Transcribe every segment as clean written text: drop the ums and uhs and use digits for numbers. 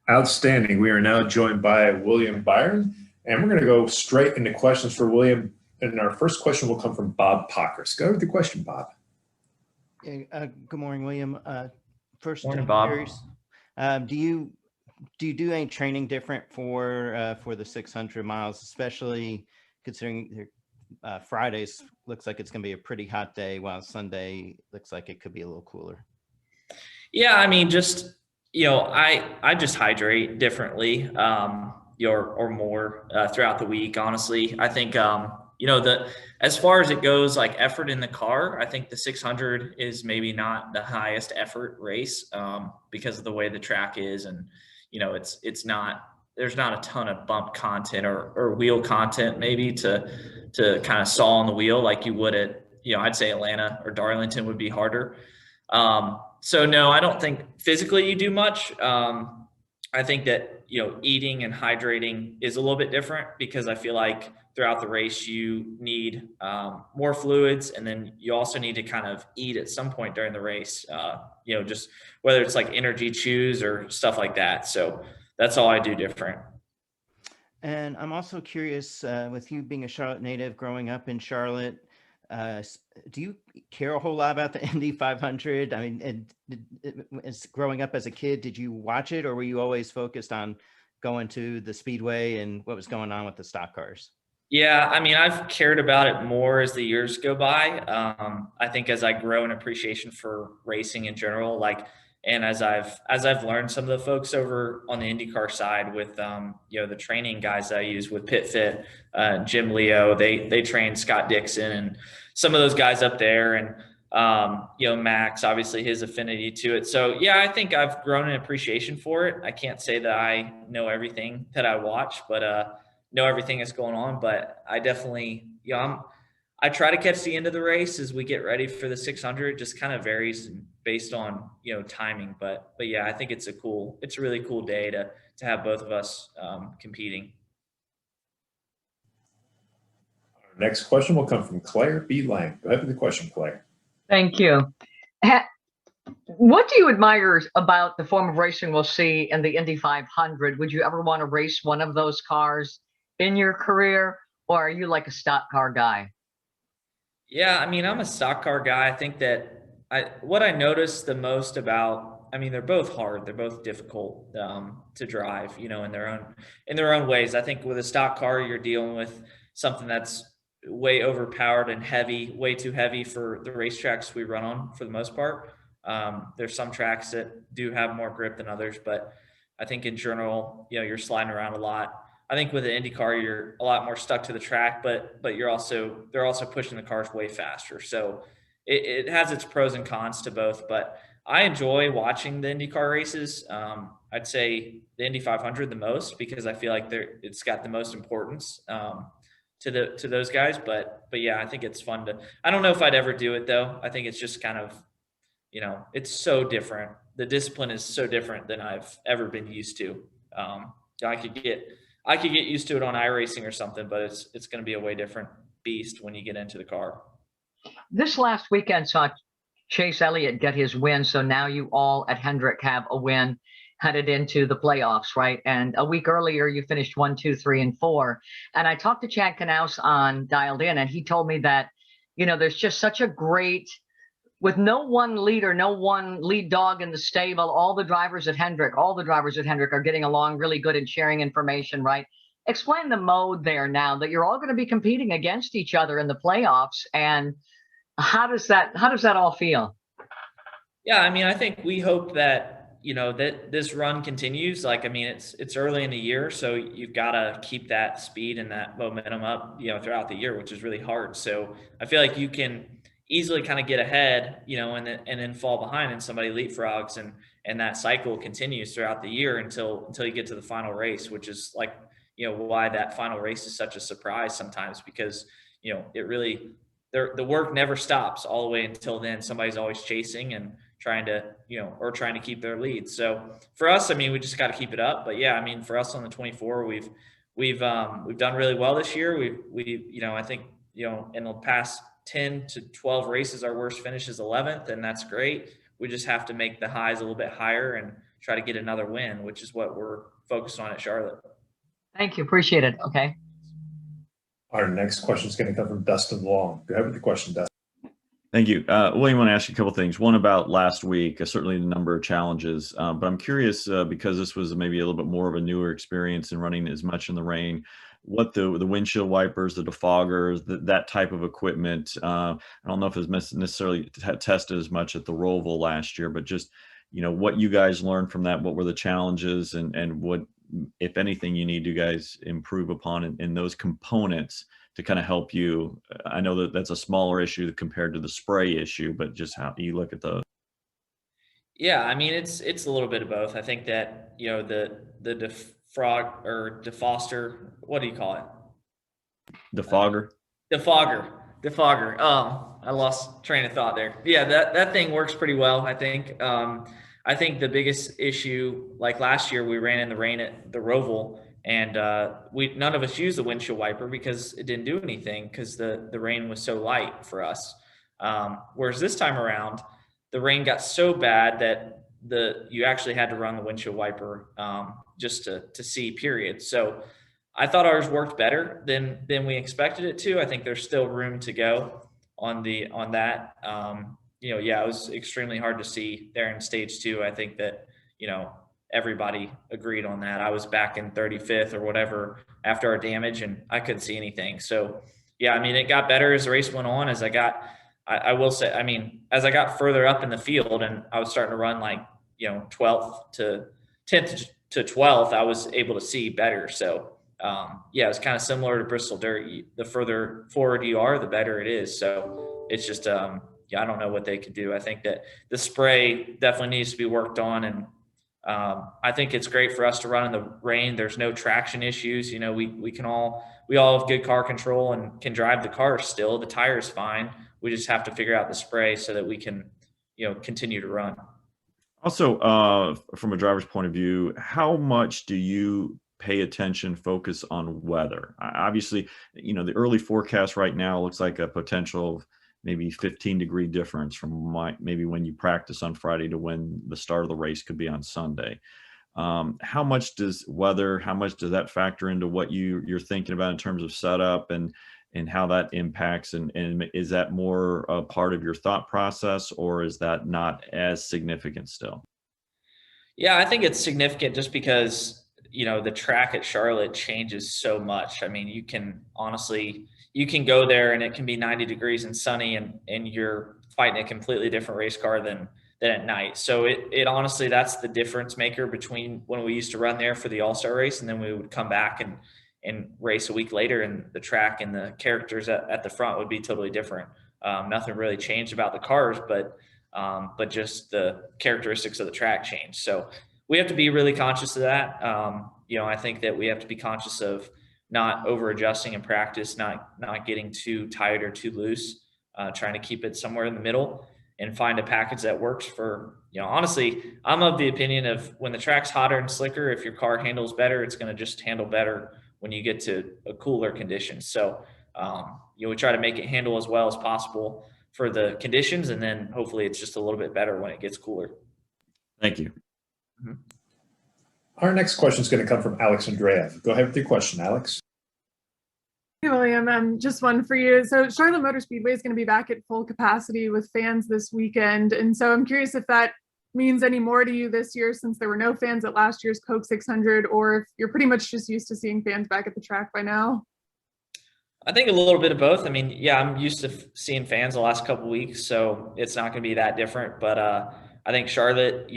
Outstanding. We are now joined by William Byron, and we're going to go straight into questions for William. And our first question will come from Bob Pockers. Go with the question, Bob. Good morning, William. First, Morning, Bob. curious, do you do any training different for the 600 miles, especially considering Fridays looks like it's going to be a pretty hot day, while Sunday looks like it could be a little cooler? Yeah, I mean, just I just hydrate differently, or more throughout the week. Honestly, I think as far as it goes, like effort in the car, I think the 600 is maybe not the highest effort race because of the way the track is, and it's not, there's not a ton of bump content or wheel content maybe to kind of saw on the wheel like you would at I'd say Atlanta or Darlington would be harder. So no, I don't think physically you do much. I think that, eating and hydrating is a little bit different because I feel like throughout the race, you need more fluids. And then you also need to kind of eat at some point during the race, just whether it's like energy chews or stuff like that. So that's all I do different. And I'm also curious, with you being a Charlotte native, growing up in Charlotte, do you care a whole lot about the Indy 500? I mean, growing up as a kid, did you watch it, or were you always focused on going to the speedway and what was going on with the stock cars? Yeah, I mean, I've cared about it more as the years go by. I think as I grow in appreciation for racing in general, and as I've learned, some of the folks over on the IndyCar side with the training guys I use with PitFit, Jim Leo, they train Scott Dixon and some of those guys up there, and Max, obviously his affinity to it. So yeah, I think I've grown an appreciation for it. I can't say that I know everything that I watch, but know everything that's going on. But I definitely, I try to catch the end of the race as we get ready for the 600. It just kind of varies based on, timing. But yeah, I think it's a really cool day to have both of us competing. Our next question will come from Claire B. Lang. Go ahead with the question, Claire. Thank you. What do you admire about the form of racing we'll see in the Indy 500? Would you ever want to race one of those cars in your career, or are you like a stock car guy? Yeah, I mean, I'm a stock car guy. I think that what I notice the most about, I mean, they're both hard. They're both difficult to drive, in their own ways. I think with a stock car, you're dealing with something that's way overpowered and heavy, way too heavy for the racetracks we run on for the most part. There's some tracks that do have more grip than others, but I think in general, you're sliding around a lot. I think with the IndyCar, you're a lot more stuck to the track, but they're also pushing the cars way faster. So it has its pros and cons to both, but I enjoy watching the IndyCar races. I'd say the Indy 500 the most because I feel like it's got the most importance to those guys. But yeah, I think it's fun I don't know if I'd ever do it though. I think it's just kind of, it's so different. The discipline is so different than I've ever been used to. I could get used to it on iRacing or something, but it's going to be a way different beast when you get into the car. This last weekend saw Chase Elliott get his win, so now you all at Hendrick have a win headed into the playoffs, right? And a week earlier, you finished 1, 2, 3, and 4. And I talked to Chad Knaus on Dialed In, and he told me that, there's just such a great, with no one leader, no one lead dog in the stable, all the drivers at Hendrick are getting along really good and sharing information, right? Explain the mode there now that you're all going to be competing against each other in the playoffs, and how does that all feel? Yeah, I mean, I think we hope that, that this run continues. It's early in the year, so you've got to keep that speed and that momentum up, throughout the year, which is really hard. So I feel like you can easily kind of get ahead, and then fall behind and somebody leapfrogs and that cycle continues throughout the year until you get to the final race, which is why that final race is such a surprise sometimes because, it really, the work never stops all the way until then. Somebody's always chasing and trying to keep their lead. So for us, I mean, we just got to keep it up. But yeah, I mean, for us on the 24, we've done really well this year. I think, in the past 10 to 12 races, our worst finish is 11th, and that's great. we just have to make the highs a little bit higher and try to get another win, which is what we're focused on at Charlotte. Thank you. Appreciate it. Okay. Our next question is going to come from Dustin Long. Go ahead with the question, Dustin. Thank you. William, I want to ask you a couple of things. One about last week, certainly the number of challenges, but I'm curious because this was maybe a little bit more of a newer experience in running as much in the rain, what the windshield wipers, the defoggers, that type of equipment. I don't know if it was necessarily tested as much at the Roval last year, but just, what you guys learned from that, what were the challenges and what, if anything, you need to guys improve upon in those components to kind of help you. I know that that's a smaller issue compared to the spray issue, but just how you look at those. Yeah, I mean, it's a little bit of both. I think that, the defoster, what do you call it? Defogger. Defogger. I lost train of thought there. Yeah, that thing works pretty well, I think. I think the biggest issue, like last year, we ran in the rain at the Roval, and none of us used the windshield wiper because it didn't do anything because the rain was so light for us. Whereas this time around, the rain got so bad that you actually had to run the windshield wiper just to see, period. So I thought ours worked better than we expected it to. I think there's still room to go on that. It was extremely hard to see there in stage 2. I think that, everybody agreed on that. I was back in 35th or whatever after our damage, and I couldn't see anything. So yeah, I mean, it got better as the race went on. I will say, I mean, as I got further up in the field and I was starting to run 12th to 10th to 12th, I was able to see better. So it was kind of similar to Bristol Dirt. The further forward you are, the better it is. So it's just, I don't know what they could do. I think that the spray definitely needs to be worked on, and I think it's great for us to run in the rain. There's no traction issues. We all have good car control and can drive the car still. The tire is fine. We just have to figure out the spray so that we can, continue to run. Also, from a driver's point of view, how much do you pay attention, focus on weather? Obviously, the early forecast right now looks like a potential of maybe 15-degree difference from maybe when you practice on Friday to when the start of the race could be on Sunday. How much does that factor into what you're thinking about in terms of setup and how that impacts? And is that more a part of your thought process, or is that not as significant still? Yeah, I think it's significant just because, the track at Charlotte changes so much. I mean, you can go there and it can be 90 degrees and sunny and you're fighting a completely different race car than at night. So it honestly, that's the difference maker between when we used to run there for the All-Star race and then we would come back and race a week later, and the track and the characters at the front would be totally different. Nothing really changed about the cars, but just the characteristics of the track changed. So we have to be really conscious of that. I think that we have to be conscious of not over adjusting in practice, not getting too tight or too loose, trying to keep it somewhere in the middle and find a package that works for, honestly, I'm of the opinion of when the track's hotter and slicker, if your car handles better, it's going to just handle better when you get to a cooler condition. So, we try to make it handle as well as possible for the conditions, and then hopefully it's just a little bit better when it gets cooler. Thank you. Mm-hmm. Our next question is going to come from Alex Andreev. Go ahead with your question, Alex. Hey, William, just one for you. So Charlotte Motor Speedway is going to be back at full capacity with fans this weekend. And so I'm curious if that means any more to you this year, since there were no fans at last year's Coke 600, or if you're pretty much just used to seeing fans back at the track by now. I think a little bit of both. I mean, yeah, I'm used to seeing fans the last couple of weeks, so it's not going to be that different. But I think Charlotte,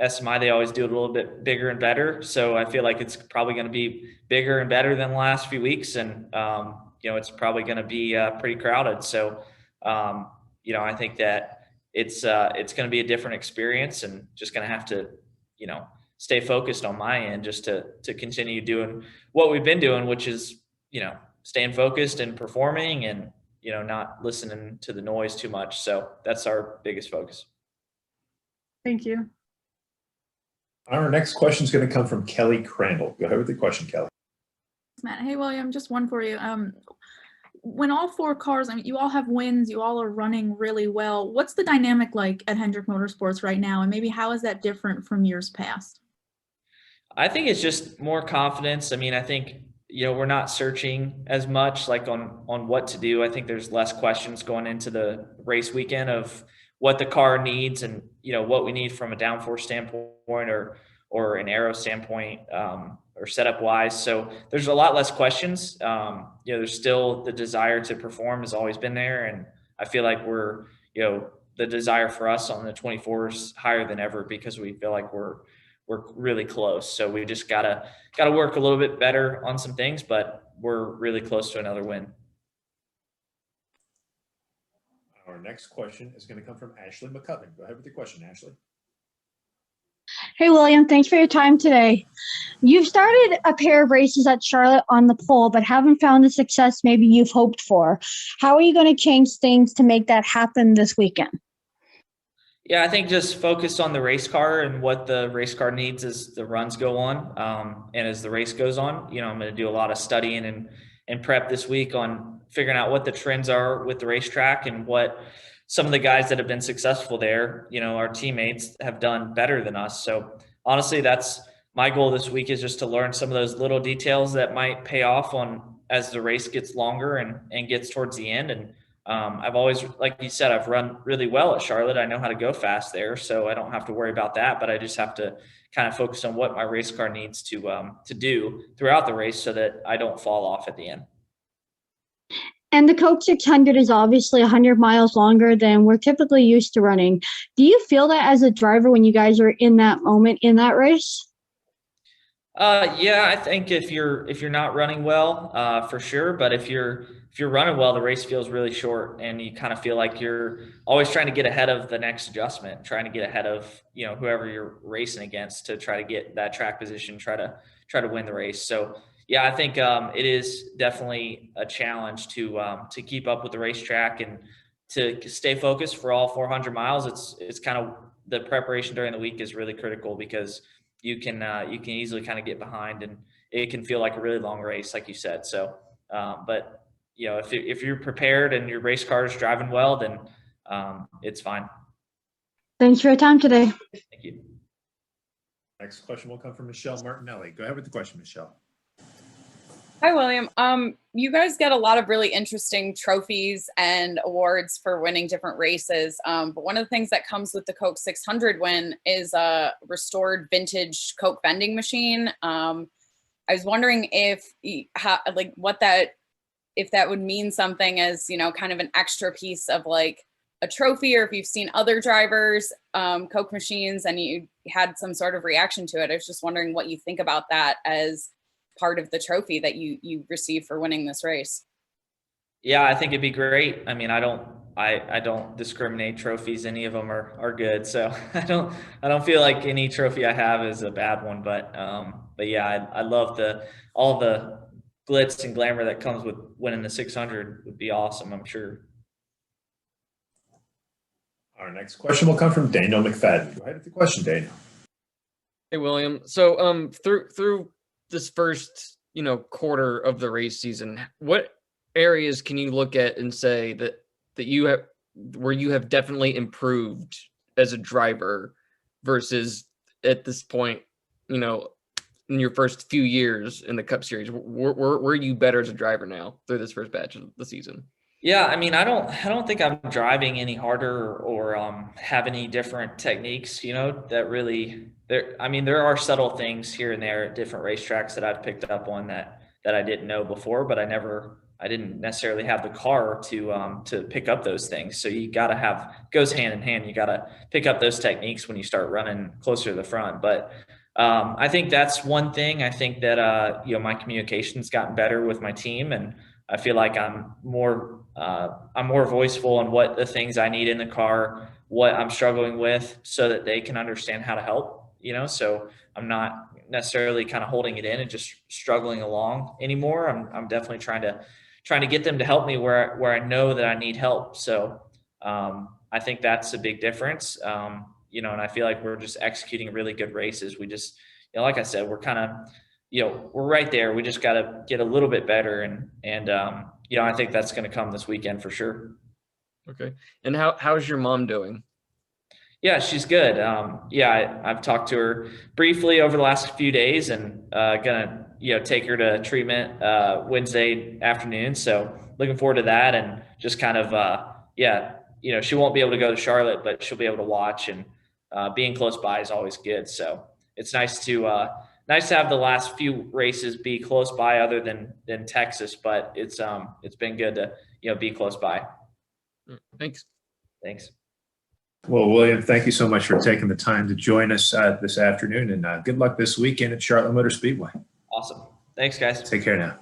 SMI, they always do it a little bit bigger and better. So I feel like it's probably going to be bigger and better than the last few weeks. And, it's probably going to be pretty crowded. So, I think that it's going to be a different experience, and just going to have to, stay focused on my end just to continue doing what we've been doing, which is, staying focused and performing and, not listening to the noise too much. So that's our biggest focus. Thank you. Our next question is going to come from Kelly Crandall. Go ahead with the question, Kelly. Matt. Hey, William, just one for you. when all four cars, I mean, you all have wins, you all are running really well. What's the dynamic like at Hendrick Motorsports right now? And maybe how is that different from years past? I think it's just more confidence. I mean, I think, we're not searching as much like on what to do. I think there's less questions going into the race weekend of what the car needs and, what we need from a downforce standpoint or an aero standpoint, or setup wise. So there's a lot less questions. There's still the desire to perform has always been there. And I feel like we're, the desire for us on the 24 is higher than ever because we feel like we're really close. So we just gotta work a little bit better on some things, but we're really close to another win. Our next question is going to come from Ashley McCubbin. Go ahead with your question, Ashley. Hey, William, thanks for your time today. You've started a pair of races at Charlotte on the pole, but haven't found the success maybe you've hoped for. How are you going to change things to make that happen this weekend? Yeah, I think just focus on the race car and what the race car needs as the runs go on. And as the race goes on, I'm going to do a lot of studying and prep this week on figuring out what the trends are with the racetrack and what some of the guys that have been successful there, our teammates have done better than us. So honestly, that's my goal this week, is just to learn some of those little details that might pay off on as the race gets longer and gets towards the end. And I've always, like you said, I've run really well at Charlotte. I know how to go fast there, so I don't have to worry about that, but I just have to kind of focus on what my race car needs to do throughout the race so that I don't fall off at the end. And the Coke 600 is obviously 100 miles longer than we're typically used to running. Do you feel that as a driver when you guys are in that moment in that race? Yeah, I think if you're not running well, for sure. But if you're running well, the race feels really short, and you kind of feel like you're always trying to get ahead of the next adjustment, trying to get ahead of whoever you're racing against to try to get that track position, try to win the race. So yeah, I think it is definitely a challenge to keep up with the racetrack and to stay focused for all 400 miles. It's kind of the preparation during the week is really critical because you can easily kind of get behind and it can feel like a really long race, like you said. So, but if you're prepared and your race car is driving well, then it's fine. Thanks for your time today. Thank you. Next question will come from Michelle Martinelli. Go ahead with the question, Michelle. Hi, William. You guys get a lot of really interesting trophies and awards for winning different races. But one of the things that comes with the Coke 600 win is a restored vintage Coke vending machine. I was wondering if that would mean something as, kind of an extra piece of like a trophy, or if you've seen other drivers, Coke machines, and you had some sort of reaction to it. I was just wondering what you think about that as part of the trophy that you receive for winning this race. Yeah, I think it'd be great. I mean, I don't discriminate trophies. Any of them are good. So I don't feel like any trophy I have is a bad one, but yeah, I love all the glitz and glamour that comes with winning the 600 would be awesome, I'm sure. Our next question will come from Daniel McFadden. Go ahead with the question, Daniel. Hey, William. So through this first, quarter of the race season, what areas can you look at and say that you have definitely improved as a driver versus at this point, in your first few years in the Cup Series? Were you better as a driver now through this first batch of the season? Yeah, I mean, I don't think I'm driving any harder or have any different techniques, that really there are subtle things here and there at different racetracks that I've picked up on that I didn't know before, but I didn't necessarily have the car to pick up those things. So you got to goes hand in hand. You got to pick up those techniques when you start running closer to the front. But I think that's one thing. I think that, my communication's gotten better with my team, and I feel like I'm more voiceful on what the things I need in the car, what I'm struggling with, so that they can understand how to help, so I'm not necessarily kind of holding it in and just struggling along anymore. I'm definitely trying to get them to help me where I know that I need help. So I think that's a big difference. And I feel like we're just executing really good races. We just, like I said, we're kind of, we're right there. We just got to get a little bit better and I think that's going to come this weekend for sure. Okay. And how's your mom doing? Yeah, she's good. I've talked to her briefly over the last few days, and gonna take her to treatment Wednesday afternoon. So looking forward to that, and just kind of she won't be able to go to Charlotte, but she'll be able to watch, and being close by is always good. So it's nice to have the last few races be close by, other than Texas. But it's been good to be close by. Thanks. Thanks. Well, William, thank you so much for taking the time to join us this afternoon, and good luck this weekend at Charlotte Motor Speedway. Awesome. Thanks, guys. Take care now.